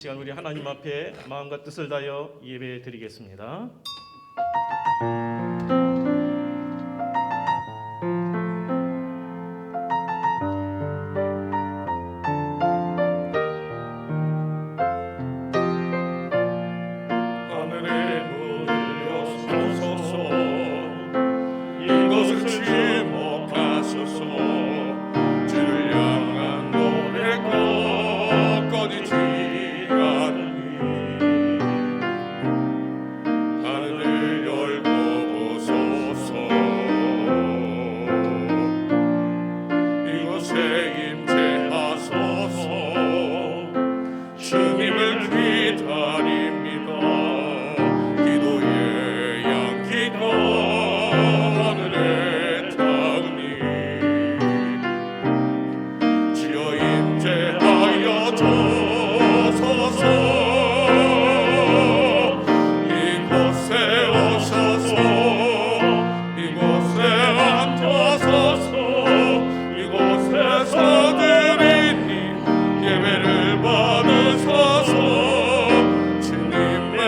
시간 우리 하나님 앞에 마음과 뜻을 다하여 예배 드리겠습니다. 하늘의 문을 여소서, 이것을 주목하소서. 주를 향한 노래가 꺼지지 않으니 하늘을 열고 보소서. 이곳에 임재하소서. 주님을 기다립니다. 기도의 양기가 하늘에 닿으니 주여 임재하여 주소서. 이곳에 오셔서 이곳에 앉아서서 이곳에서 드리니 예배를 받으소서. 주님의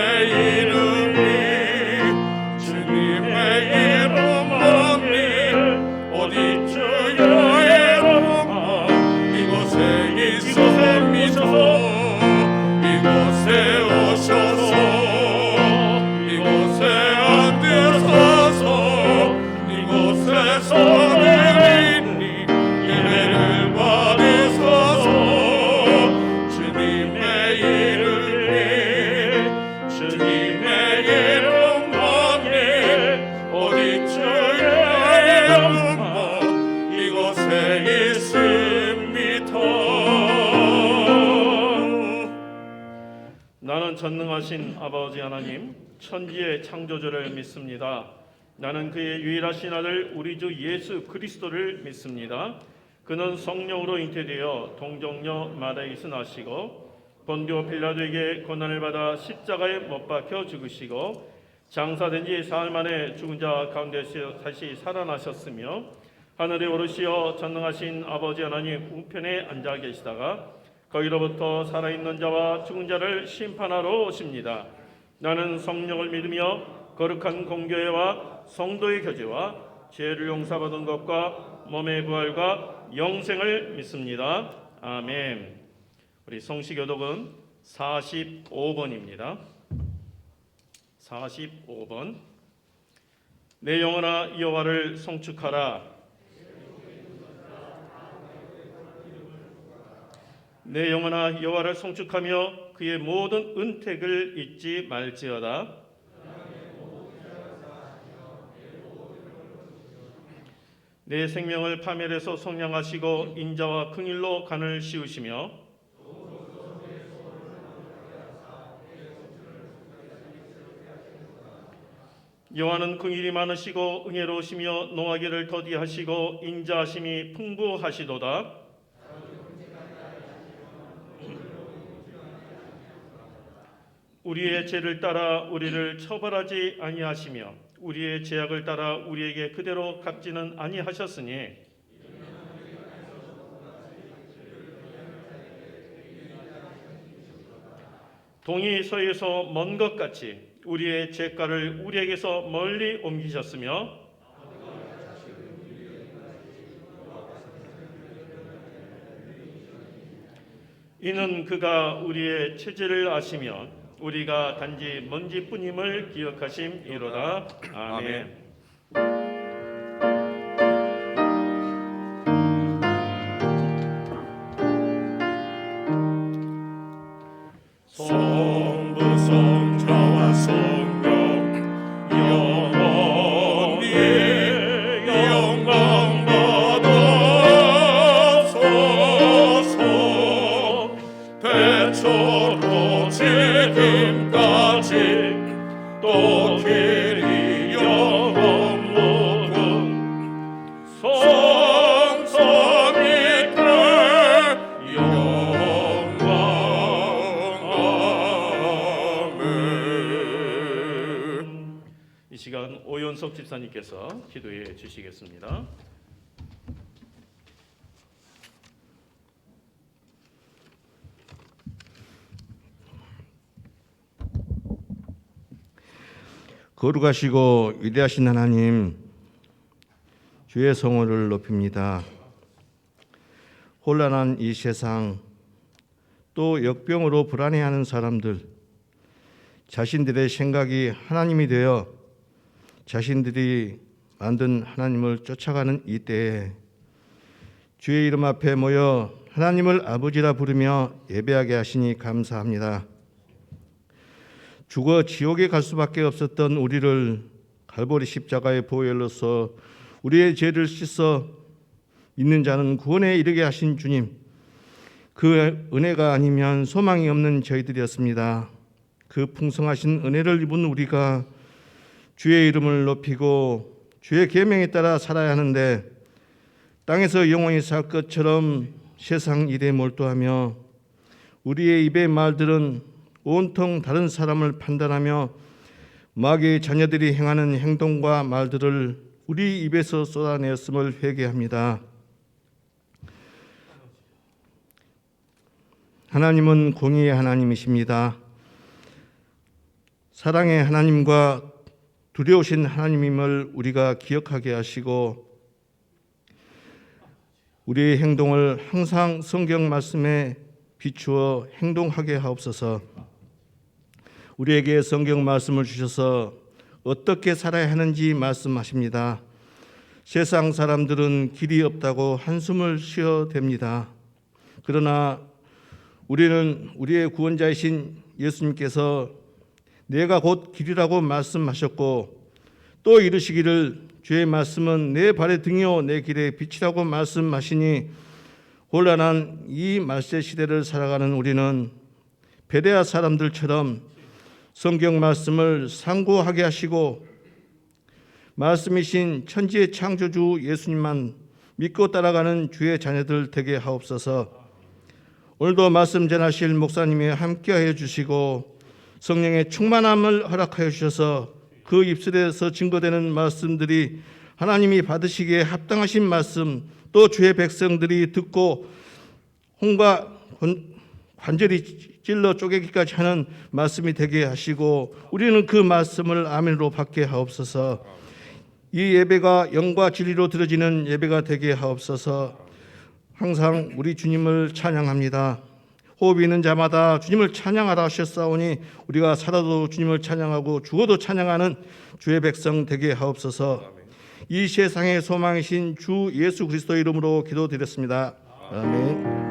이름만이 어디 주의 이름만 이곳에 있습니다. 이곳에 오셔서 이곳에 앉으소서. 이곳에서 드리니 예배를 받으소서. 주님의 이름만이 어디 주의 이름만 이곳에 있습니다. 나는 전능하신 아버지 하나님, 천지의 창조주를 믿습니다. 나는 그의 유일하신 아들 우리 주 예수 그리스도를 믿습니다. 그는 성령으로 잉태되어 동정녀 마리아에게서 나시고 본디오 빌라도에게 고난을 받아 십자가에 못 박혀 죽으시고 장사된 지 사흘 만에 죽은 자 가운데서 다시 살아나셨으며 하늘에 오르시어 전능하신 아버지 하나님 우편에 앉아 계시다가 거기로부터 살아있는 자와 죽은 자를 심판하러 오십니다. 나는 성령을 믿으며 거룩한 공교회와 성도의 교제와 죄를 용서받은 것과 몸의 부활과 영생을 믿습니다. 아멘. 우리 성시교독은 45번입니다. 45번. 내 영혼아 여호와를 송축하라. 내 영혼아 여호와를 송축하며 그의 모든 은택을 잊지 말지어다. 내 생명을 파멸해서 속량하시고 인자와 긍휼로 간을 씌우시며 여호와는 긍휼이 많으시고 은혜로우시며 노하기를 더디하시고 인자하심이 풍부하시도다. 우리의 죄를 따라 우리를 처벌하지 아니하시며 우리의 죄악을 따라 우리에게 그대로 갚지는 아니하셨으니 동이 서에서 먼 것 같이 우리의 죄가를 우리에게서 멀리 옮기셨으며 이는 그가 우리의 체질을 아시며 우리가 단지 먼지뿐임을 기억하심이로다. 아멘. 성부 성자와 성령 영원히 영광 받으소서. 대초로 지금까지 또 길이 영원 모든 성삼위께 영광. 아멘. 이 시간 오연석 집사님께서 기도해 주시겠습니다. 거룩하시고 위대하신 하나님, 주의 성호를 높입니다. 혼란한 이 세상, 또 역병으로 불안해하는 사람들, 자신들의 생각이 하나님이 되어 자신들이 만든 하나님을 쫓아가는 이 때에 주의 이름 앞에 모여 하나님을 아버지라 부르며 예배하게 하시니 감사합니다. 죽어 지옥에 갈 수밖에 없었던 우리를 갈보리 십자가의 보혈로서 우리의 죄를 씻어 믿는 자는 구원에 이르게 하신 주님, 그 은혜가 아니면 소망이 없는 저희들이었습니다. 그 풍성하신 은혜를 입은 우리가 주의 이름을 높이고 주의 계명에 따라 살아야 하는데 땅에서 영원히 살 것처럼 세상 일에 몰두하며 우리의 입의 말들은 온통 다른 사람을 판단하며 마귀의 자녀들이 행하는 행동과 말들을 우리 입에서 쏟아내었음을 회개합니다. 하나님은 공의의 하나님이십니다. 사랑의 하나님과 두려우신 하나님임을 우리가 기억하게 하시고 우리의 행동을 항상 성경 말씀에 비추어 행동하게 하옵소서. 우리에게 성경 말씀을 주셔서 어떻게 살아야 하는지 말씀하십니다. 세상 사람들은 길이 없다고 한숨을 쉬어댑니다. 그러나 우리는 우리의 구원자이신 예수님께서 내가 곧 길이라고 말씀하셨고 또 이르시기를 주의 말씀은 내 발의 등이요 내 길의 빛이라고 말씀하시니 혼란한 이 말세 시대를 살아가는 우리는 베레아 사람들처럼 성경 말씀을 상고하게 하시고 말씀이신 천지의 창조주 예수님만 믿고 따라가는 주의 자녀들 되게 하옵소서. 오늘도 말씀 전하실 목사님이 함께하여 주시고 성령의 충만함을 허락하여 주셔서 그 입술에서 증거되는 말씀들이 하나님이 받으시기에 합당하신 말씀, 또 주의 백성들이 듣고 혼과 관절이 찔러 쪼개기까지 하는 말씀이 되게 하시고 우리는 그 말씀을 아멘으로 받게 하옵소서. 이 예배가 영과 진리로 드려지는 예배가 되게 하옵소서. 항상 우리 주님을 찬양합니다. 호흡이 있는 자마다 주님을 찬양하라 하셨사오니 우리가 살아도 주님을 찬양하고 죽어도 찬양하는 주의 백성 되게 하옵소서. 이 세상의 소망이신 주 예수 그리스도 이름으로 기도드렸습니다. 아멘.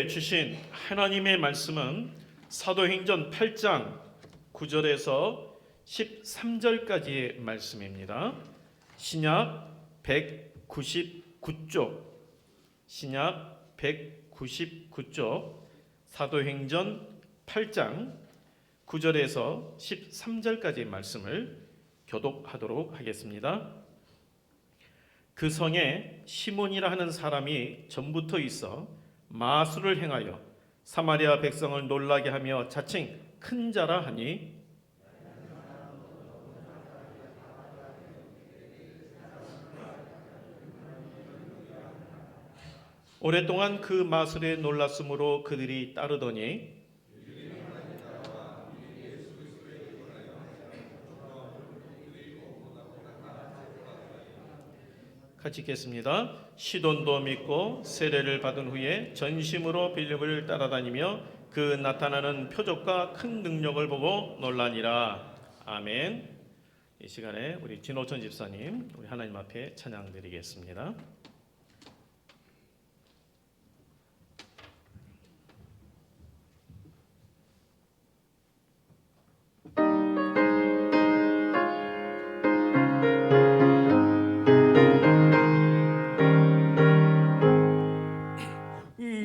우리에게 주신 하나님의 말씀은 사도행전 8장 9절에서 13절까지의 말씀입니다. 신약 199쪽, 신약 199쪽, 사도행전 8장 9절에서 13절까지의 말씀을 교독하도록 하겠습니다. 그 성에 시몬이라 하는 사람이 전부터 있어 마술을 행하여 사마리아 백성을 놀라게 하며 자칭 큰 자라 하니 오랫동안 그 마술에 놀랐으므로 그들이 따르더니 같이 읽겠습니다. 시돈도 믿고 세례를 받은 후에 전심으로 빌립을 따라다니며 그 나타나는 표적과 큰 능력을 보고 놀라니라. 아멘. 이 시간에 우리 진호천 집사님, 우리 하나님 앞에 찬양 드리겠습니다.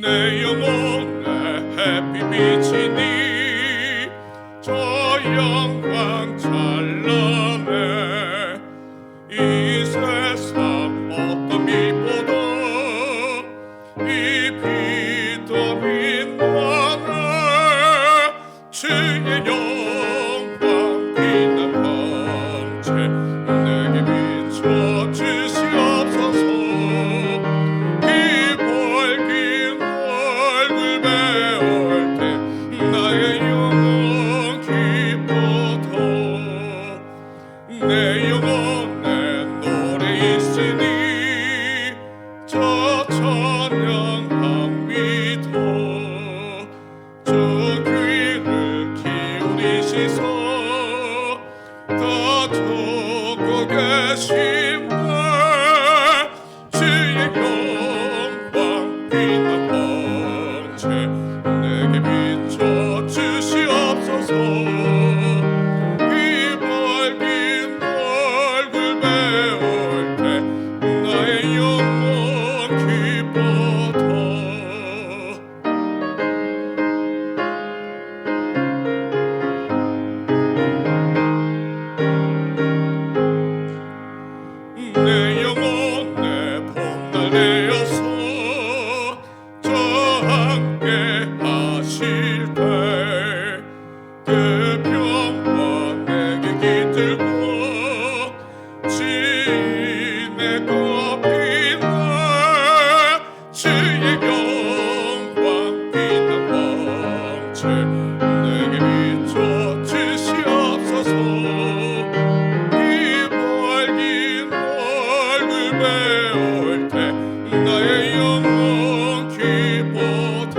내 영혼에 햇빛이니 저 영광 찬란해 이 세상 어떤 빛보다 이 빛더 빛나네 주의 영광 빛난 광채 내게 비춰 주시옵소서. 내 영혼에 노래 있으니 저 찬양합니다. 저 귀를 기울이시소 다 듣고 계시네 주의 영광 빛난 광채 내게 비춰 주시옵소서. 내 영혼에 봄날 내어서 저 함께 하실 때 그 평화 내게 깃들고 지내고 빛나 주의 영광 빛난 광채 내게 비춰 주시옵소서. 배울 때 나의 영혼 기뻐도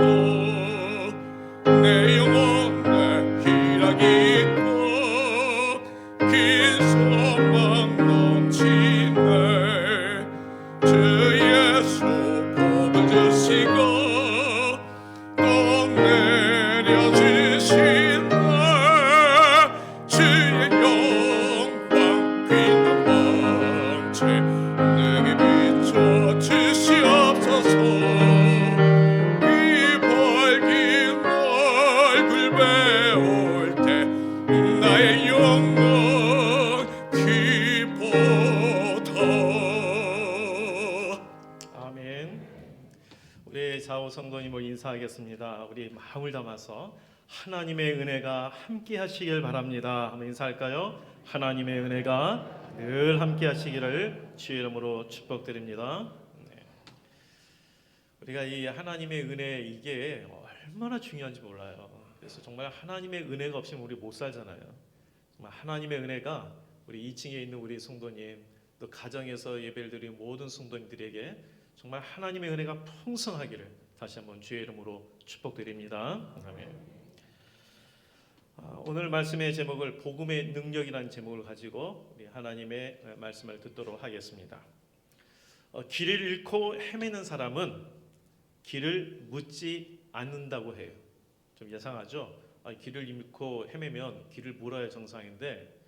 내 영혼에 희락이 있고 긴 소망 넘치네 주 예수 복을 주시고 또 내려주시네 주의 영광 빛난 광채 내게 비춰 주시옵소서. 이 밝은 얼굴 배울 때 나의 영혼 기뻐다. 아멘. 우리 좌우 성도님을 인사하겠습니다. 우리 마음을 담아서 하나님의 은혜가 함께 하시길 바랍니다. 한번 인사할까요? 하나님의 은혜가 늘 함께 하시기를 주의 이름으로 축복드립니다. 네. 우리가 이 하나님의 은혜 이게 얼마나 중요한지 몰라요. 그래서 정말 하나님의 은혜가 없이는 우리 못 살잖아요. 정말 하나님의 은혜가 우리 2층에 있는 우리 성도님 또 가정에서 예배를 드리는 모든 성도님들에게 정말 하나님의 은혜가 풍성하기를 다시 한번 주의 이름으로 축복드립니다. 아멘. 오늘 말씀의 제목을 복음의 능력이라는 제목을 가지고 우리 하나님의 말씀을 듣도록 하겠습니다. 길을 잃고 헤매는 사람은 길을 묻지 않는다고 해요. 좀 이상하죠? 길을 잃고 헤매면 길을 물어야 정상인데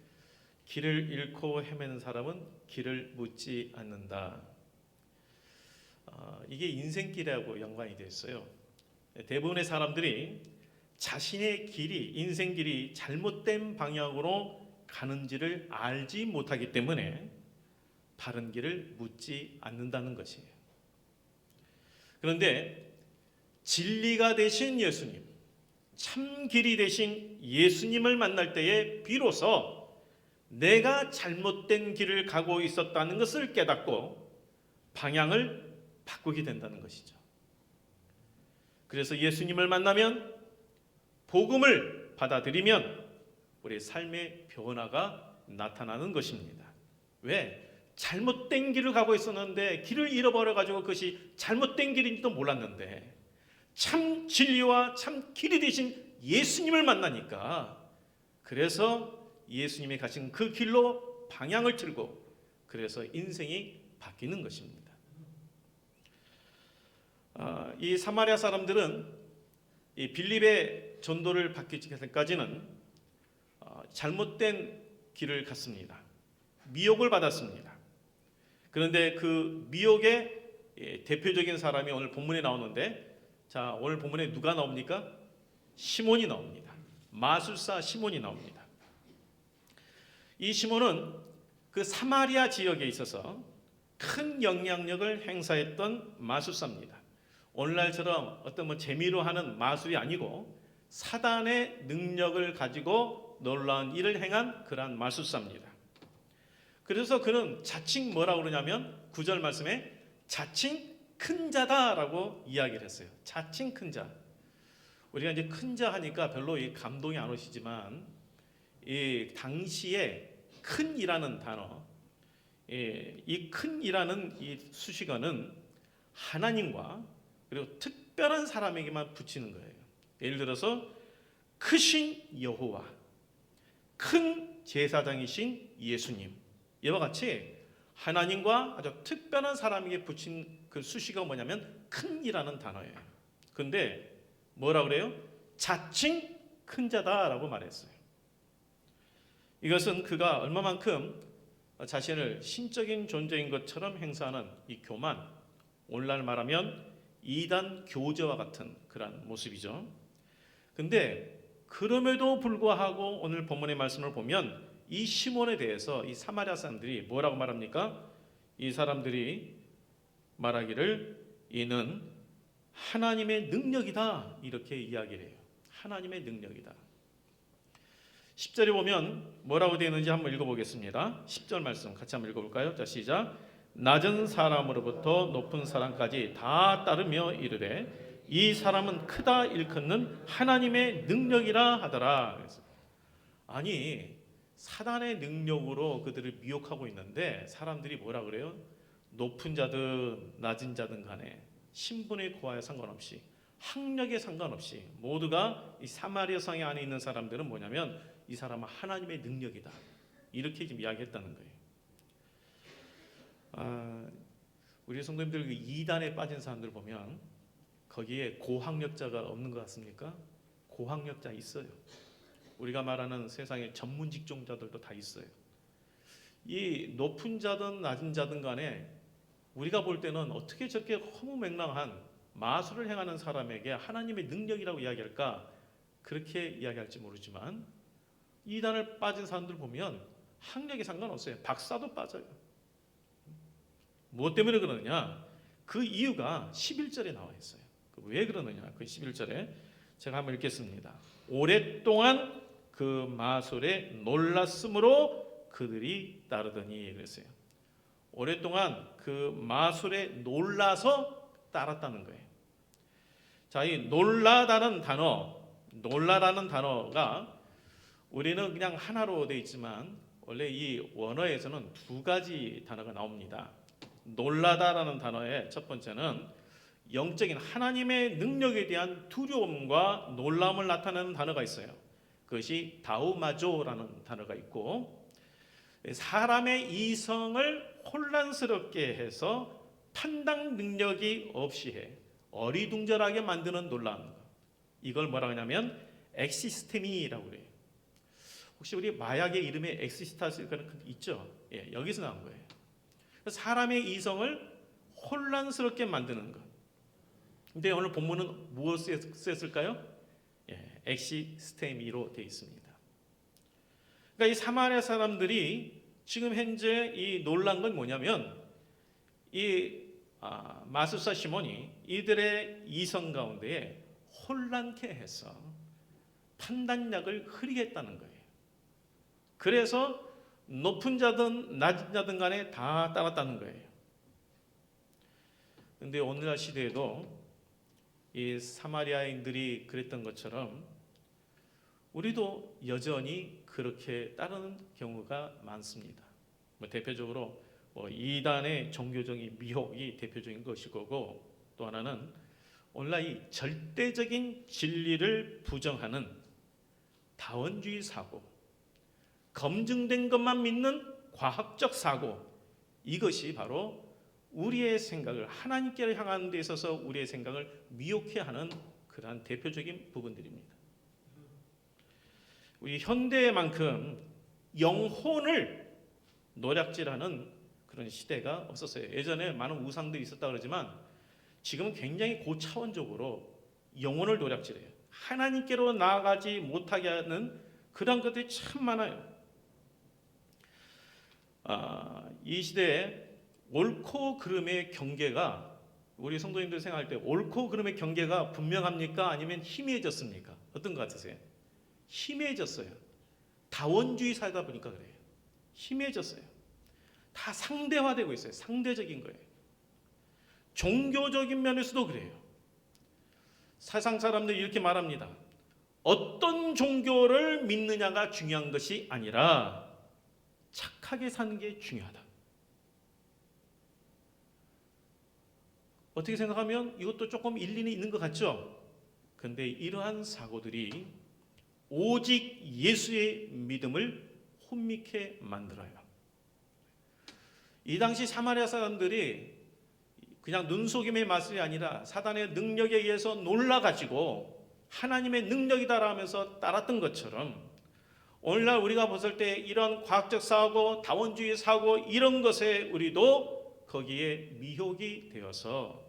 길을 잃고 헤매는 사람은 길을 묻지 않는다. 이게 인생길하고 연관이 되어 있어요. 대부분의 사람들이 자신의 길이, 인생길이 잘못된 방향으로 가는지를 알지 못하기 때문에 바른 길을 묻지 않는다는 것이에요. 그런데 진리가 되신 예수님, 참 길이 되신 예수님을 만날 때에 비로소 내가 잘못된 길을 가고 있었다는 것을 깨닫고 방향을 바꾸게 된다는 것이죠. 그래서 예수님을 만나면, 복음을 받아들이면 우리의 삶의 변화가 나타나는 것입니다. 왜? 잘못된 길을 가고 있었는데 길을 잃어버려가지고 그것이 잘못된 길인지도 몰랐는데 참 진리와 참 길이 되신 예수님을 만나니까, 그래서 예수님이 가신 그 길로 방향을 틀고 그래서 인생이 바뀌는 것입니다. 이 사마리아 사람들은 이 빌립의 전도를 받기 전까지는 잘못된 길을 갔습니다. 미혹을 받았습니다. 그런데 그 미혹의 대표적인 사람이 오늘 본문에 나오는데, 자, 오늘 본문에 누가 나옵니까? 시몬이 나옵니다. 마술사 시몬이 나옵니다. 이 시몬은 그 사마리아 지역에 있어서 큰 영향력을 행사했던 마술사입니다. 오늘날처럼 어떤 재미로 하는 마술이 아니고 사단의 능력을 가지고 놀라운 일을 행한 그러한 마술사입니다. 그래서 그는 자칭 뭐라고 그러냐면 9절 말씀에 자칭 큰 자다라고 이야기를 했어요. 자칭 큰 자. 우리가 이제 큰 자 하니까 별로 감동이 안 오시지만 이 당시에 큰이라는 단어, 이 큰이라는 이 수식어는 하나님과 그리고 특별한 사람에게만 붙이는 거예요. 예를 들어서 크신 여호와, 큰 제사장이신 예수님, 이와 같이 하나님과 아주 특별한 사람에게 붙인 그 수식어가 뭐냐면 큰이라는 단어예요. 그런데 뭐라 그래요? 자칭 큰 자다라고 말했어요. 이것은 그가 얼마만큼 자신을 신적인 존재인 것처럼 행사하는 이 교만, 오늘날 말하면 이단 교제와 같은 그러한 모습이죠. 근데 그럼에도 불구하고 오늘 본문의 말씀을 보면 이 시몬에 대해서 이 사마리아 사람들이 뭐라고 말합니까? 이 사람들이 말하기를 이는 하나님의 능력이다, 이렇게 이야기를 해요. 하나님의 능력이다. 10절에 보면 뭐라고 되어 있는지 한번 읽어보겠습니다. 10절 말씀 같이 한번 읽어볼까요? 자, 시작. 낮은 사람으로부터 높은 사람까지 다 따르며 이르되 이 사람은 크다 일컫는 하나님의 능력이라 하더라. 그래서 아니, 사단의 능력으로 그들을 미혹하고 있는데 사람들이 뭐라 그래요? 높은 자든 낮은 자든 간에 신분의 고하에 상관없이 학력에 상관없이 모두가 이 사마리아 성에 안에 있는 사람들은 뭐냐면 이 사람은 하나님의 능력이다, 이렇게 지금 이야기했다는 거예요. 우리 성도님들 그 이단에 빠진 사람들 보면 거기에 고학력자가 없는 것 같습니까? 고학력자 있어요. 우리가 말하는 세상의 전문 직종자들도 다 있어요. 이 높은 자든 낮은 자든 간에 우리가 볼 때는 어떻게 저렇게 허무맹랑한 마술을 행하는 사람에게 하나님의 능력이라고 이야기할까? 그렇게 이야기할지 모르지만 이단을 빠진 사람들 보면 학력에 상관없어요. 박사도 빠져요. 무엇 때문에 그러느냐? 그 이유가 11절에 나와 있어요. 왜 그러느냐? 그 11절에 제가 한번 읽겠습니다. 오랫동안 그 마술에 놀랐으므로 그들이 따르더니 그랬어요. 오랫동안 그 마술에 놀라서 따랐다는 거예요. 자, 이 놀라다는 놀라라는 단어가 우리는 그냥 하나로 되어 있지만 원래 이 원어에서는 두 가지 단어가 나옵니다. 놀라다라는 단어의 첫 번째는 영적인 하나님의 능력에 대한 두려움과 놀라움을 나타내는 단어가 있어요. 그것이 다우마조라는 단어가 있고, 사람의 이성을 혼란스럽게 해서 판단 능력이 없이 해 어리둥절하게 만드는 놀라운 것. 이걸 뭐라 하냐면 엑시스테미라고 그래요. 혹시 우리 마약의 이름에 엑시스타스 있죠? 예, 여기서 나온 거예요. 사람의 이성을 혼란스럽게 만드는 것. 근데 오늘 본문은 무엇을 쓰였을까요? 예, 엑시스테미로 되어 있습니다. 그러니까 이 사마리아 사람들이 지금 현재 이 놀란 건 뭐냐면 이 마술사 시몬이 이들의 이성 가운데에 혼란케 해서 판단력을 흐리게 했다는 거예요. 그래서 높은 자든 낮은 자든 간에 다 따랐다는 거예요. 그런데 오늘날 시대에도 이 사마리아인들이 그랬던 것처럼 우리도 여전히 그렇게 따르는 경우가 많습니다. 대표적으로 이단의 종교적인 미혹이 대표적인 것일 거고, 또 하나는 오늘날 이 절대적인 진리를 부정하는 다원주의 사고, 검증된 것만 믿는 과학적 사고, 이것이 바로 우리의 생각을 하나님께 향하는 데 있어서 우리의 생각을 미혹해 하는 그러한 대표적인 부분들입니다. 우리 현대만큼 영혼을 노략질하는 그런 시대가 없었어요. 예전에 많은 우상들이 있었다 그러지만 지금은 굉장히 고차원적으로 영혼을 노략질해요. 하나님께로 나아가지 못하게 하는 그런 것들이 참 많아요. 이 시대에 옳고 그름의 경계가, 우리 성도님들 생각할 때 옳고 그름의 경계가 분명합니까? 아니면 희미해졌습니까? 어떤 것 같으세요? 희미해졌어요. 다원주의 사회다 보니까 그래요. 희미해졌어요. 다 상대화되고 있어요. 상대적인 거예요. 종교적인 면에서도 그래요. 세상 사람들이 이렇게 말합니다. 어떤 종교를 믿느냐가 중요한 것이 아니라 착하게 사는 게 중요하다. 어떻게 생각하면 이것도 조금 일리는 있는 것 같죠? 그런데 이러한 사고들이 오직 예수의 믿음을 혼미케 만들어요. 이 당시 사마리아 사람들이 그냥 눈속임의 마술이 아니라 사단의 능력에 의해서 놀라가지고 하나님의 능력이다라면서 따랐던 것처럼, 오늘날 우리가 봤을 때 이런 과학적 사고, 다원주의 사고, 이런 것에 우리도 거기에 미혹이 되어서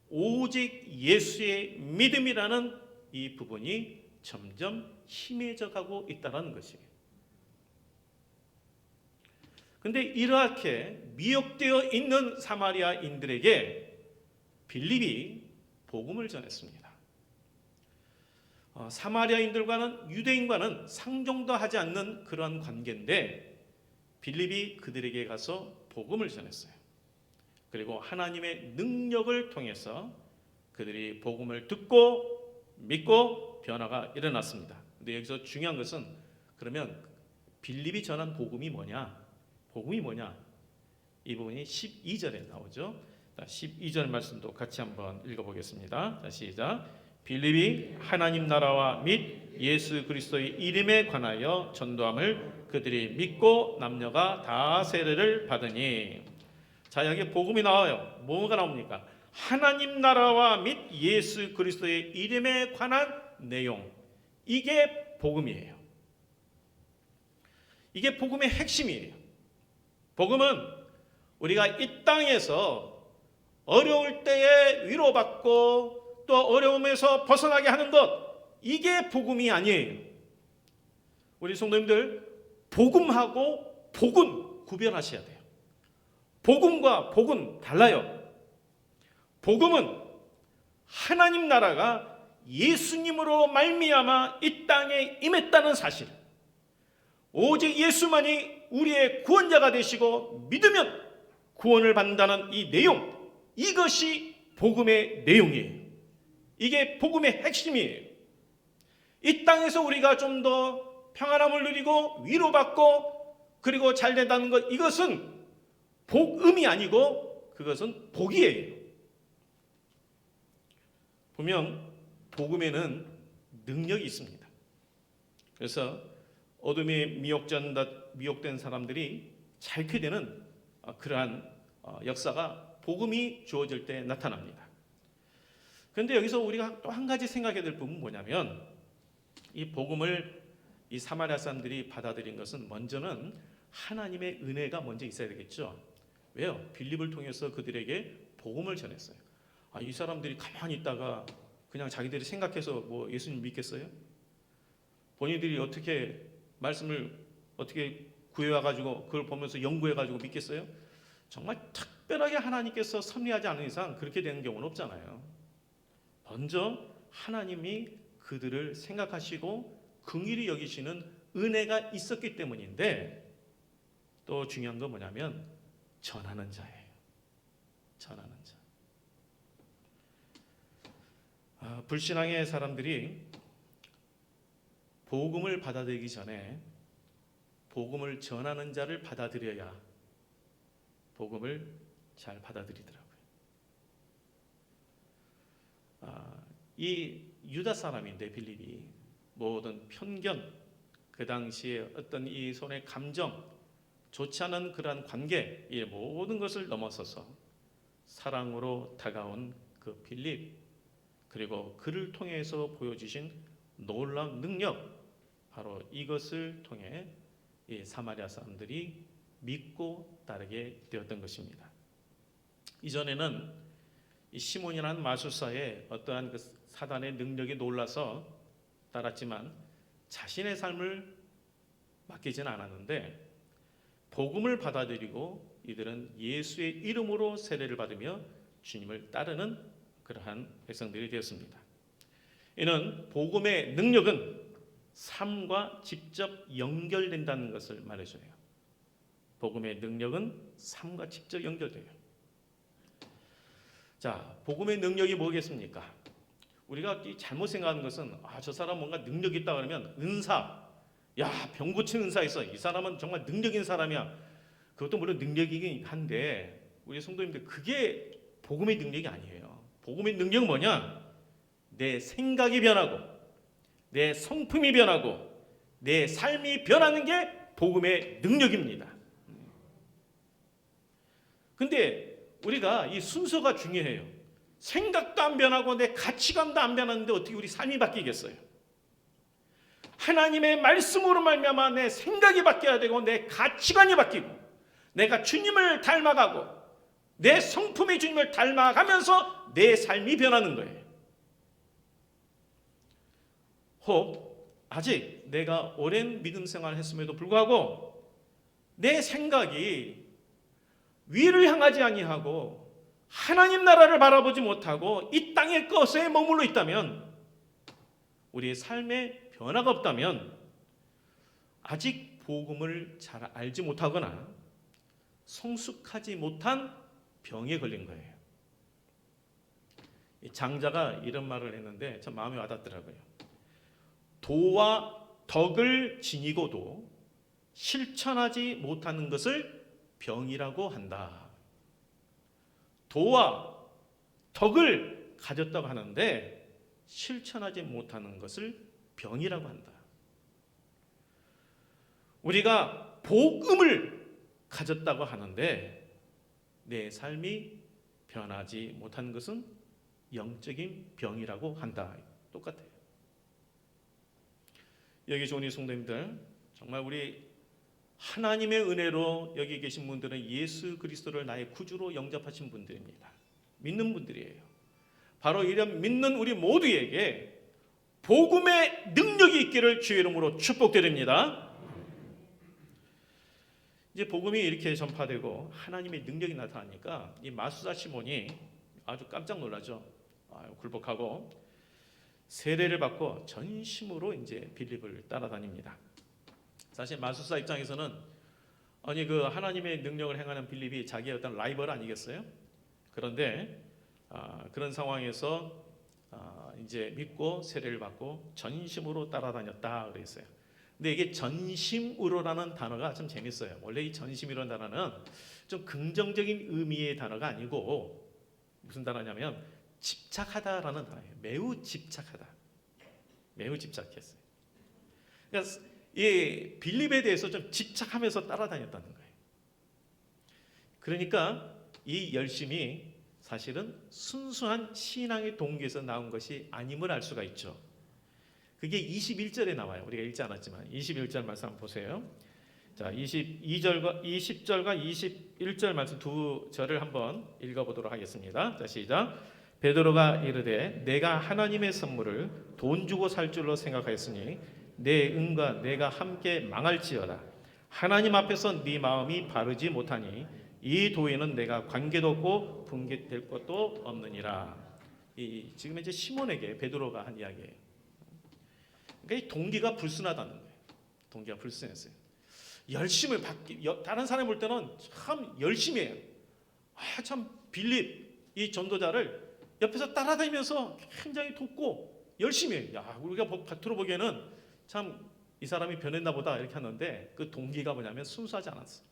오직 예수의 믿음이라는 이 부분이 점점 희미해져 가고 있다는 것이에요. 그런데 이렇게 미혹되어 있는 사마리아인들에게 빌립이 복음을 전했습니다. 사마리아인들과는, 유대인과는 상종도 하지 않는 그런 관계인데 빌립이 그들에게 가서 복음을 전했어요. 그리고 하나님의 능력을 통해서 그들이 복음을 듣고 믿고 변화가 일어났습니다. 근데 여기서 중요한 것은, 그러면 빌립이 전한 복음이 뭐냐? 복음이 뭐냐? 이 부분이 12절에 나오죠. 12절 말씀도 같이 한번 읽어보겠습니다. 시작. 빌립이 하나님 나라와 및 예수 그리스도의 이름에 관하여 전도함을 그들이 믿고 남녀가 다 세례를 받으니. 자, 여기 복음이 나와요. 뭐가 나옵니까? 하나님 나라와 및 예수 그리스도의 이름에 관한 내용. 이게 복음이에요. 이게 복음의 핵심이에요. 복음은 우리가 이 땅에서 어려울 때에 위로받고 또 어려움에서 벗어나게 하는 것, 이게 복음이 아니에요. 우리 성도님들, 복음하고 복은 구별하셔야 돼요. 복음과 복은 달라요. 복음은 하나님 나라가 예수님으로 말미암아 이 땅에 임했다는 사실, 오직 예수만이 우리의 구원자가 되시고 믿으면 구원을 받는다는 이 내용, 이것이 복음의 내용이에요. 이게 복음의 핵심이에요. 이 땅에서 우리가 좀 더 평안함을 누리고 위로받고 그리고 잘 된다는 것, 이것은 복음이 아니고 그것은 복이에요. 보면 복음에는 능력이 있습니다. 그래서 어둠에 미혹된 사람들이 자유케 되는 그러한 역사가 복음이 주어질 때 나타납니다. 그런데 여기서 우리가 또 한 가지 생각해야 될 부분은 뭐냐면 이 복음을 이 사마리아 사람들이 받아들인 것은 먼저는 하나님의 은혜가 먼저 있어야 되겠죠. 왜요? 빌립을 통해서 그들에게 복음을 전했어요. 이 사람들이 가만히 있다가 그냥 자기들이 생각해서 뭐 예수님 믿겠어요? 본인들이 어떻게 말씀을 어떻게 구해와가지고 그걸 보면서 연구해가지고 믿겠어요? 정말 특별하게 하나님께서 섭리하지 않은 이상 그렇게 되는 경우는 없잖아요. 먼저 하나님이 그들을 생각하시고 긍휼히 여기시는 은혜가 있었기 때문인데, 또 중요한 건 뭐냐면 전하는 자예요. 전하는 자. 불신앙의 사람들이 복음을 받아들이기 전에 복음을 전하는 자를 받아들여야 복음을 잘 받아들이더라고요. 이 유다 사람인데 빌립이 모든 편견, 그 당시에 어떤 이 손의 감정, 좋지 않은 그러한 관계, 이 모든 것을 넘어서서 사랑으로 다가온 그 빌립, 그리고 그를 통해서 보여주신 놀라운 능력, 바로 이것을 통해 이 사마리아 사람들이 믿고 따르게 되었던 것입니다. 이전에는 이 시몬이라는 마술사의 어떠한 그 사단의 능력에 놀라서 따랐지만 자신의 삶을 맡기지는 않았는데, 복음을 받아들이고 이들은 예수의 이름으로 세례를 받으며 주님을 따르는 그러한 백성들이 되었습니다. 이는 복음의 능력은 삶과 직접 연결된다는 것을 말해줘요. 복음의 능력은 삶과 직접 연결돼요. 자, 복음의 능력이 뭐겠습니까? 우리가 잘못 생각하는 것은 저 사람 뭔가 능력이 있다 그러면 은사, 병 고치는 은사 있어, 이 사람은 정말 능력 있는 사람이야. 그것도 물론 능력이긴 한데 우리 성도님들, 그게 복음의 능력이 아니에요. 복음의 능력은 뭐냐? 내 생각이 변하고 내 성품이 변하고 내 삶이 변하는 게 복음의 능력입니다. 근데 우리가 이 순서가 중요해요. 생각도 안 변하고 내 가치관도 안 변하는데 어떻게 우리 삶이 바뀌겠어요? 하나님의 말씀으로 말미암아 내 생각이 바뀌어야 되고 내 가치관이 바뀌고 내가 주님을 닮아가고 내 성품이 주님을 닮아가면서 내 삶이 변하는 거예요. 혹 아직 내가 오랜 믿음 생활을 했음에도 불구하고 내 생각이 위를 향하지 아니하고 하나님 나라를 바라보지 못하고 이 땅의 것에 머물러 있다면, 우리의 삶에 변화가 없다면 아직 복음을 잘 알지 못하거나 성숙하지 못한 병에 걸린 거예요. 장자가 이런 말을 했는데 참 마음에 와닿더라고요. 도와 덕을 지니고도 실천하지 못하는 것을 병이라고 한다. 도와 덕을 가졌다고 하는데 실천하지 못하는 것을 병이라고 한다. 우리가 복음을 가졌다고 하는데 내 삶이 변하지 못한 것은 영적인 병이라고 한다. 똑같아요. 여기 좋은 이 성도님들, 정말 우리 하나님의 은혜로 여기 계신 분들은 예수 그리스도를 나의 구주로 영접하신 분들입니다. 믿는 분들이에요. 바로 이런 믿는 우리 모두에게 복음의 능력이 있기를 주의 이름으로 축복드립니다. 이제 복음이 이렇게 전파되고 하나님의 능력이 나타나니까 이 마술사 시몬이 아주 깜짝 놀라죠. 굴복하고 세례를 받고 전심으로 이제 빌립을 따라다닙니다. 사실 마술사 입장에서는 그 하나님의 능력을 행하는 빌립이 자기의 어떤 라이벌 아니겠어요? 그런데 그런 상황에서 이제 믿고 세례를 받고 전심으로 따라다녔다 그랬어요. 근데 이게 전심으로라는 단어가 좀 재밌어요. 원래 이 전심이라는 단어는 좀 긍정적인 의미의 단어가 아니고 무슨 단어냐면 집착하다라는 단어예요. 매우 집착하다. 매우 집착했어요. 그러니까 이 빌립에 대해서 좀 집착하면서 따라다녔다는 거예요. 그러니까 이 열심이 사실은 순수한 신앙의 동기에서 나온 것이 아님을 알 수가 있죠. 그게 21절에 나와요. 우리가 읽지 않았지만 21절 말씀 한번 보세요. 자, 22절과 20절과 21절 말씀 두 절을 한번 읽어보도록 하겠습니다. 자, 시작. 베드로가 이르되 내가 하나님의 선물을 돈 주고 살 줄로 생각하였으니 내 은과 내가 함께 망할지어다. 하나님 앞에서 네 마음이 바르지 못하니 이 도에는 내가 관계도 없고 분개될 것도 없느니라. 지금 이제 시몬에게 베드로가 한 이야기예요. 그러니까 이 동기가 불순하다는 거예요. 동기가 불순했어요. 열심을 받기, 다른 사람이 볼 때는 참 열심히 해요. 참 빌립 이 전도자를 옆에서 따라다니면서 굉장히 돕고 열심히 해요. 야, 우리가 겉으로 보기에는 참 이 사람이 변했나 보다 이렇게 하는데 그 동기가 뭐냐면 순수하지 않았어요.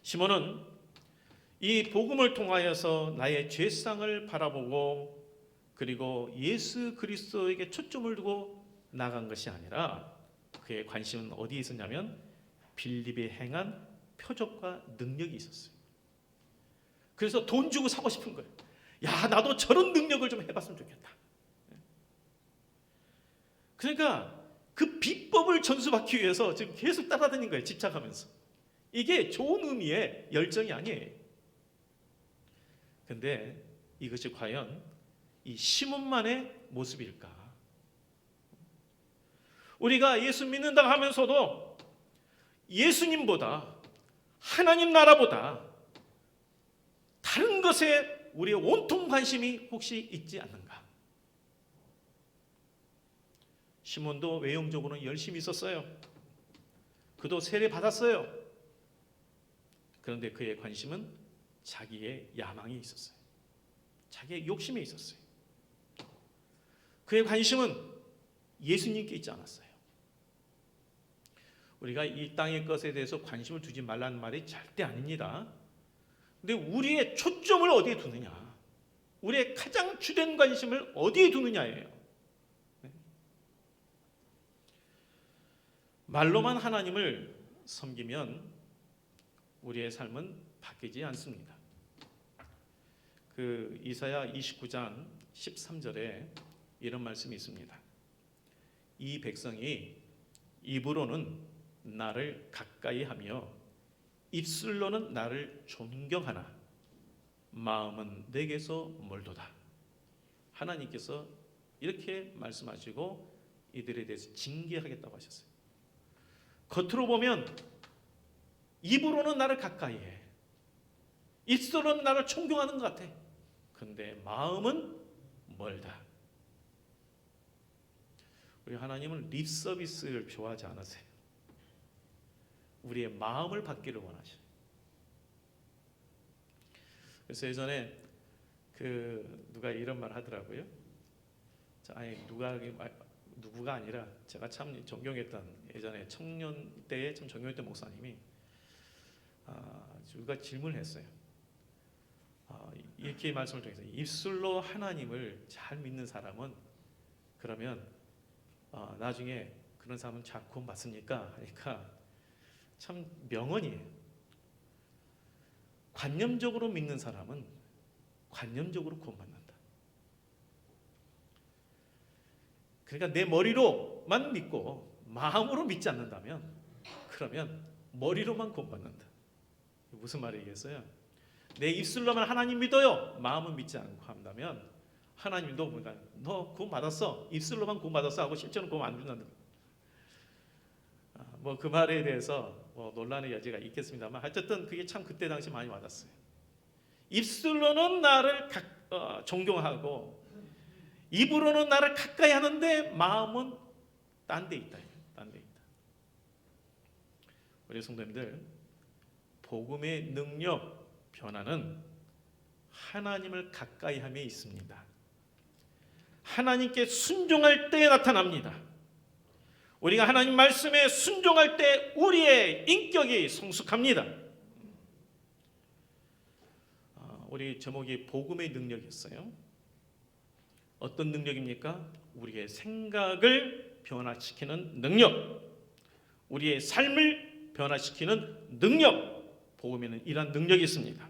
시몬은 이 복음을 통하여서 나의 죄상을 바라보고 그리고 예수 그리스도에게 초점을 두고 나간 것이 아니라 그의 관심은 어디에 있었냐면 빌립이 행한 표적과 능력이 있었어요. 그래서 돈 주고 사고 싶은 거예요. 야, 나도 저런 능력을 좀 해봤으면 좋겠다. 그러니까 그 비법을 전수받기 위해서 지금 계속 따라다닌 거예요. 집착하면서. 이게 좋은 의미의 열정이 아니에요. 근데 이것이 과연 이 시몬만의 모습일까? 우리가 예수 믿는다고 하면서도 예수님보다 하나님 나라보다 다른 것에 우리의 온통 관심이 혹시 있지 않는가? 시몬도 외형적으로는 열심히 있었어요. 그도 세례 받았어요. 그런데 그의 관심은 자기의 야망이 있었어요. 자기의 욕심이 있었어요. 그의 관심은 예수님께 있지 않았어요. 우리가 이 땅의 것에 대해서 관심을 두지 말라는 말이 절대 아닙니다. 근데 우리의 초점을 어디에 두느냐, 우리의 가장 주된 관심을 어디에 두느냐예요. 말로만 하나님을 섬기면 우리의 삶은 바뀌지 않습니다. 그 이사야 29장 13절에 이런 말씀이 있습니다. 이 백성이 입으로는 나를 가까이 하며 입술로는 나를 존경하나 마음은 내게서 멀도다. 하나님께서 이렇게 말씀하시고 이들에 대해서 징계하겠다고 하셨어요. 겉으로 보면 입으로는 나를 가까이 해, 입술로는 나를 존경하는 것 같아. 그런데 마음은 멀다. 우리 하나님은 립 서비스를 좋아하지 않으세요. 우리의 마음을 받기를 원하셔요. 그래서 예전에 누가 이런 말 하더라고요. 아니 누구가 아니라 제가 참 존경했던 예전에 청년 때에 참 존경했던 목사님이 우리가 질문을 했어요. 이렇게 말씀을 통해서 입술로 하나님을 잘 믿는 사람은 그러면 나중에 그런 사람은 잘 구원 받습니까? 하니까 참 명언이에요. 관념적으로 믿는 사람은 관념적으로 구원받는다. 그러니까 내 머리로만 믿고 마음으로 믿지 않는다면 그러면 머리로만 구원받는다. 무슨 말이겠어요? 내 입술로만 하나님 믿어요, 마음은 믿지 않고 한다면 하나님도 뭔가 너 구원 받았어, 입술로만 구원 받았어 하고 실제로 구원 안 준다는 거예요. 뭐 그 말에 대해서 논란의 여지가 있겠습니다만 어쨌든 그게 참 그때 당시 많이 와닿았어요. 입술로는 나를 존경하고 입으로는 나를 가까이 하는데 마음은 딴 데 있다. 딴 데 있다. 우리 성도님들, 복음의 능력, 변화는 하나님을 가까이 함에 있습니다. 하나님께 순종할 때 나타납니다. 우리가 하나님 말씀에 순종할 때 우리의 인격이 성숙합니다. 우리 제목이 복음의 능력이었어요. 어떤 능력입니까? 우리의 생각을 변화시키는 능력, 우리의 삶을 변화시키는 능력. 복음에는 이러한 능력이 있습니다.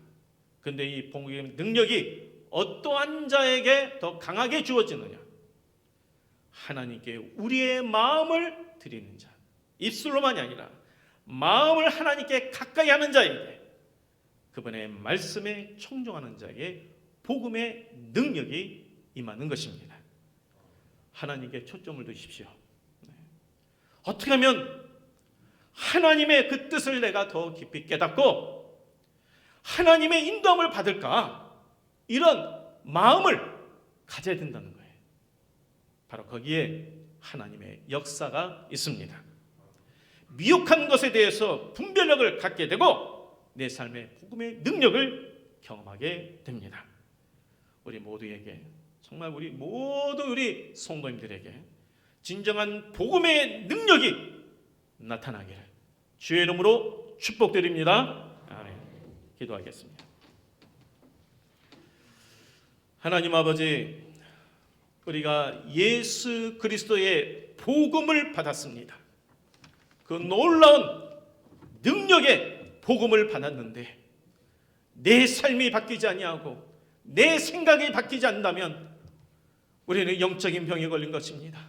그런데 이 복음의 능력이 어떠한 자에게 더 강하게 주어지느냐? 하나님께 우리의 마음을 드리는 자, 입술로만이 아니라 마음을 하나님께 가까이 하는 자에게, 그분의 말씀에 청종하는 자에게 복음의 능력이 임하는 것입니다. 하나님께 초점을 두십시오. 어떻게 하면 하나님의 그 뜻을 내가 더 깊이 깨닫고 하나님의 인도함을 받을까? 이런 마음을 가져야 된다는 거예요. 바로 거기에 하나님의 역사가 있습니다. 미혹한 것에 대해서 분별력을 갖게 되고 내 삶의 복음의 능력을 경험하게 됩니다. 우리 모두에게, 정말 우리 성도님들에게 진정한 복음의 능력이 나타나기를 주의 이름으로 축복드립니다. 아멘. 기도하겠습니다. 하나님 아버지, 우리가 예수 그리스도의 복음을 받았습니다. 그 놀라운 능력의 복음을 받았는데 내 삶이 바뀌지 아니하고 내 생각이 바뀌지 않는다면 우리는 영적인 병에 걸린 것입니다.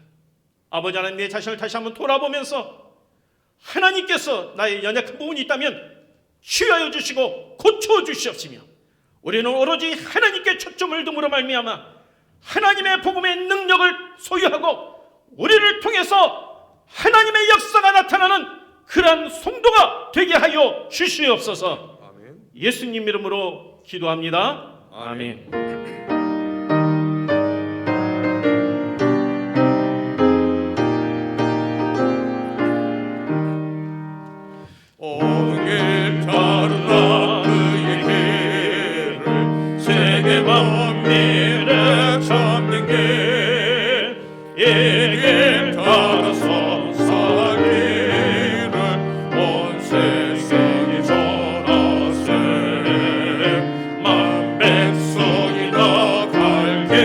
아버지 하나님, 내 자신을 다시 한번 돌아보면서 하나님께서 나의 연약한 부분이 있다면 치유하여 주시고 고쳐 주시옵시며, 우리는 오로지 하나님께 초점을 둠으로 말미암아 하나님의 복음의 능력을 소유하고 우리를 통해서 하나님의 역사가 나타나는 그러한 성도가 되게 하여 주시옵소서. 아멘. 예수님 이름으로 기도합니다. 아멘. 아멘. 오는 길 따르라 그의 길을, 세계 만민의 참된 길, 이 길 따라서 살기를 온 세상이 전하세. 만 백성이 나갈 길,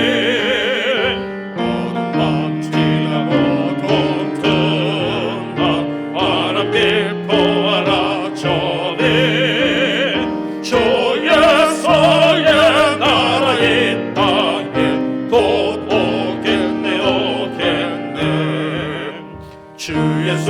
어둠 밤 지나고 동튼다. 바람 비포하라 전에, 주예수의 나라의 땅에 곧 오겠네 오겠네. 주 예수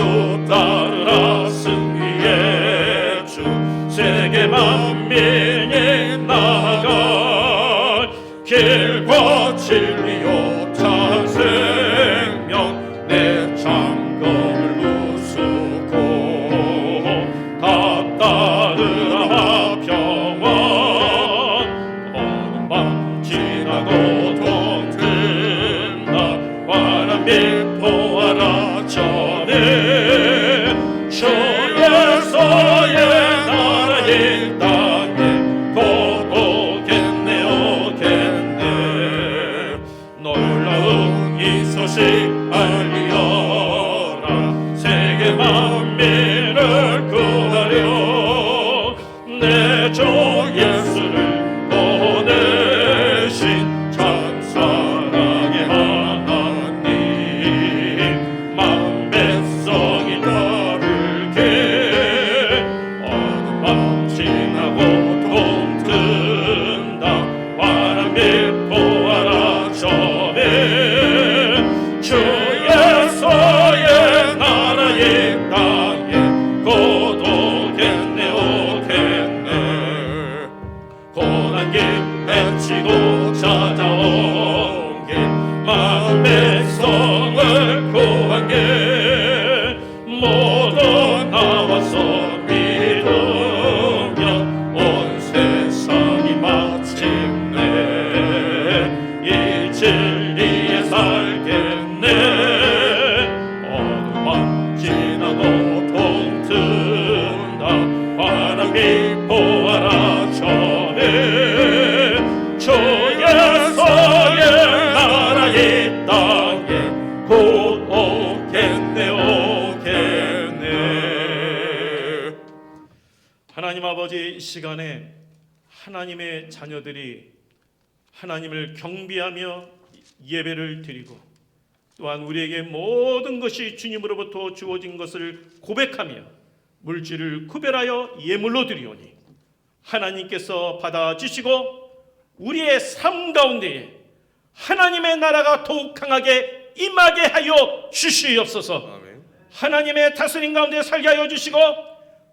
따르라 승리의 주, 세계 만민이 나아갈 길과 진리요 참 생명, 내 잠금을 부수고 다 따르라 평원. 어느 밤 지나고 동튼다. 바람 비포하라 전에, 주 예수의 나라의 땅에 곧 오겠네 오겠네. 놀라운 이 소식 알리어라. 세계 만민을 구하려 내 주 예수를 보내신 참 사랑의 하나님, 만 백성이 따르게. 어느 밤 지나고 동튼다. 바람 비포하라 전에, 주 예수의 나라의 땅에 곧 오겠네 오겠네. 고난 길 헤치고 찾아온 길, 많은 백성을 구한 길, 모두 나와서 믿으면 온 세상이 마침내 이 진리에 살겠네. 어느 밤 지나고 동튼다. 바람 비포하라 전에, 주 예수의 나라의 땅에 곧 오겠네 오겠네. 하나님 아버지, 이 시간에 하나님의 자녀들이 하나님을 경배하며 예배를 드리고, 또한 우리에게 모든 것이 주님으로부터 주어진 것을 고백하며 물질을 구별하여 예물로 드리오니 하나님께서 받아주시고 우리의 삶 가운데에 하나님의 나라가 더욱 강하게 임하게 하여 주시옵소서. 하나님의 다스림 가운데 살게 하여 주시고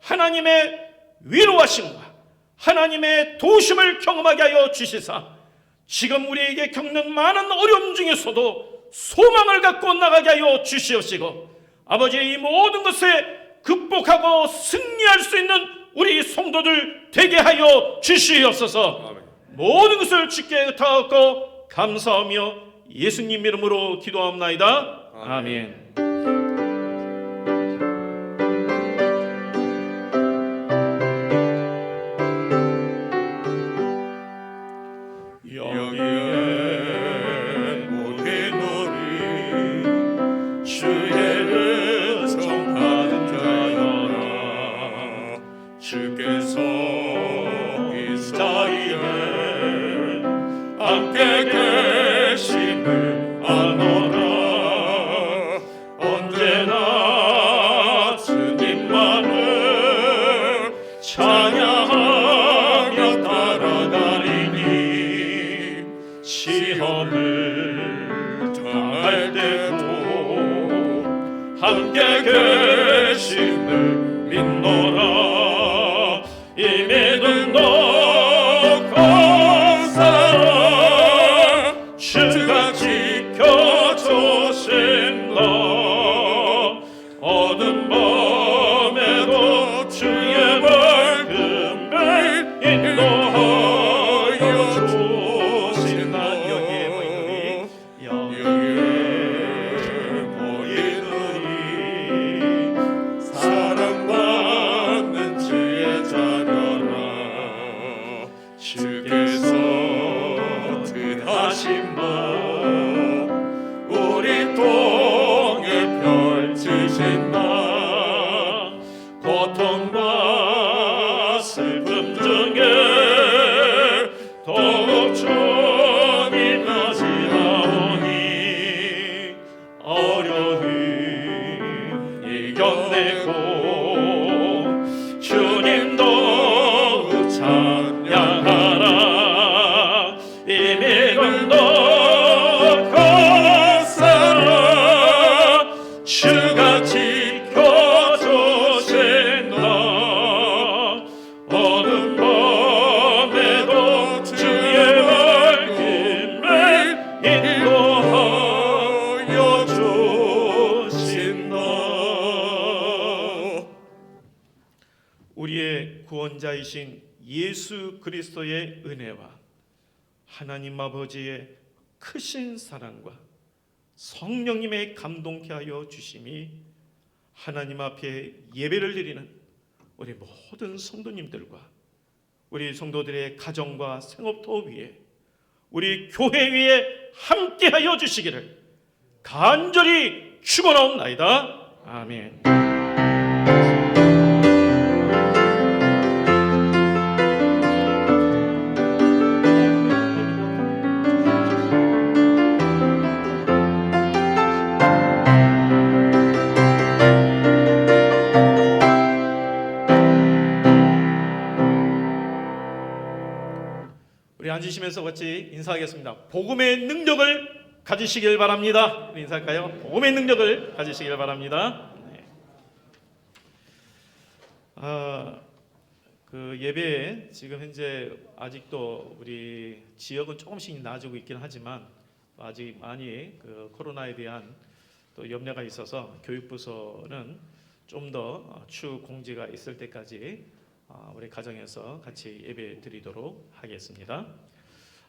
하나님의 위로하심과 하나님의 도우심을 경험하게 하여 주시사 지금 우리에게 겪는 많은 어려움 중에서도 소망을 갖고 나가게 하여 주시옵시고 아버지의 이 모든 것에 극복하고 승리할 수 있는 우리 성도들 되게 하여 주시옵소서. 모든 것을 주께 의탁하고 감사하며 예수님 이름으로 기도합나이다. 아멘. 함께 계심을 믿노라. 이 믿음도 감사라. 주가 지켜주신다. 어두운 밤에도 주의 밝음을 인도하여 주신다. 여기에 사랑받는 주의 자녀라. 주께서 뜻하신 바 우리 통해 펼치신다. 고통과 슬픔 중에 더욱 주님 나시나오니 어려움 이겨내고 주님도 찬양하라. 이 믿음도 감사라. 주가 지켜주신다. 어두운 밤에도 주의 밝음을 인도하여 주신다. 우리의 구원자이신 예수 그리스도의 은혜와 하나님 아버지의 크신 사랑과 성령님의 감동케 하여 주심이 하나님 앞에 예배를 드리는 우리 모든 성도님들과 우리 성도들의 가정과 생업터 위에 우리 교회 위에 함께 하여 주시기를 간절히 축원하옵나이다. 아멘. 우리 앉으시면서 같이 인사하겠습니다. 복음의 능력을 가지시길 바랍니다. 우리 인사할까요? 복음의 능력을 가지시길 바랍니다. 네. 그 예배에 지금 현재 아직도 우리 지역은 조금씩 나아지고 있긴 하지만 아직 많이 그 코로나에 대한 또 염려가 있어서 교육부서는 좀 더 추후 공지가 있을 때까지 우리 가정에서 같이 예배 드리도록 하겠습니다.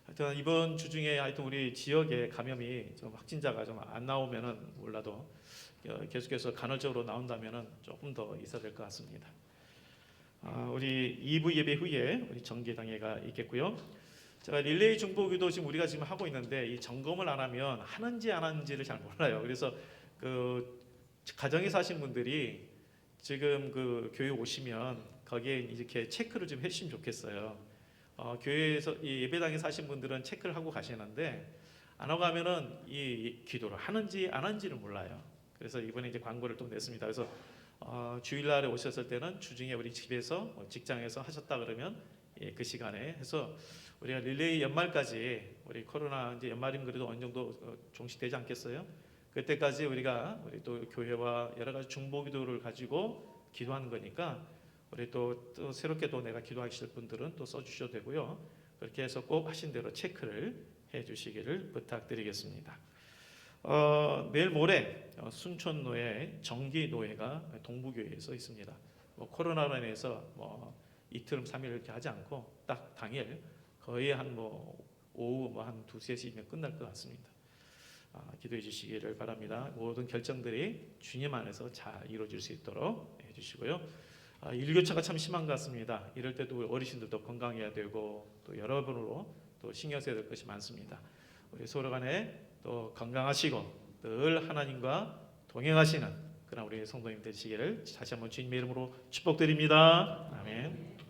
하여튼 이번 주 중에 하여튼 우리 지역에 감염이 좀 확진자가 좀 안 나오면은 몰라도 계속해서 간헐적으로 나온다면은 조금 더 있어야 될 것 같습니다. 우리 2부 예배 후에 우리 정기당회가 있겠고요. 제가 릴레이 중보기도 지금 우리가 지금 하고 있는데 이 점검을 안 하면 하는지 안 하는지를 잘 몰라요. 그래서 그 가정에 사신 분들이 지금 그 교회 오시면 거기에 이렇게 체크를 좀 해주시면 좋겠어요. 교회에서 이 예배당에 사신 분들은 체크를 하고 가시는데 안 하고 가면은 이 기도를 하는지 안 하는지를 몰라요. 그래서 이번에 이제 광고를 또 냈습니다. 그래서 주일날에 오셨을 때는 주중에 우리 집에서 직장에서 하셨다 그러면 그 시간에 해서 우리가 릴레이 연말까지 우리 코로나 이제 연말이면 그래도 어느 정도 종식되지 않겠어요? 그때까지 우리가 우리 또 교회와 여러 가지 중보기도를 가지고 기도하는 거니까 우리 또 새롭게 또 내가 기도하실 분들은 또 써주셔도 되고요. 그렇게 해서 꼭 하신 대로 체크를 해주시기를 부탁드리겠습니다. 내일 모레 순천노회 정기노회가 동부교회에서 있습니다. 뭐 코로나로 인해서 뭐 이틀 3일 이렇게 하지 않고 딱 당일 거의 한 뭐 오후 뭐 한 2, 3시면 끝날 것 같습니다. 기도해 주시기를 바랍니다. 모든 결정들이 주님 안에서 잘 이루어질 수 있도록 해주시고요. 일교차가 참 심한 것 같습니다. 이럴 때도 우리 어르신들도 건강해야 되고 또 여러분으로 또 신경 써야 될 것이 많습니다. 우리 서로 간에 또 건강하시고 늘 하나님과 동행하시는 그런 우리 성도님 되시기를 다시 한번 주님의 이름으로 축복드립니다. 아멘.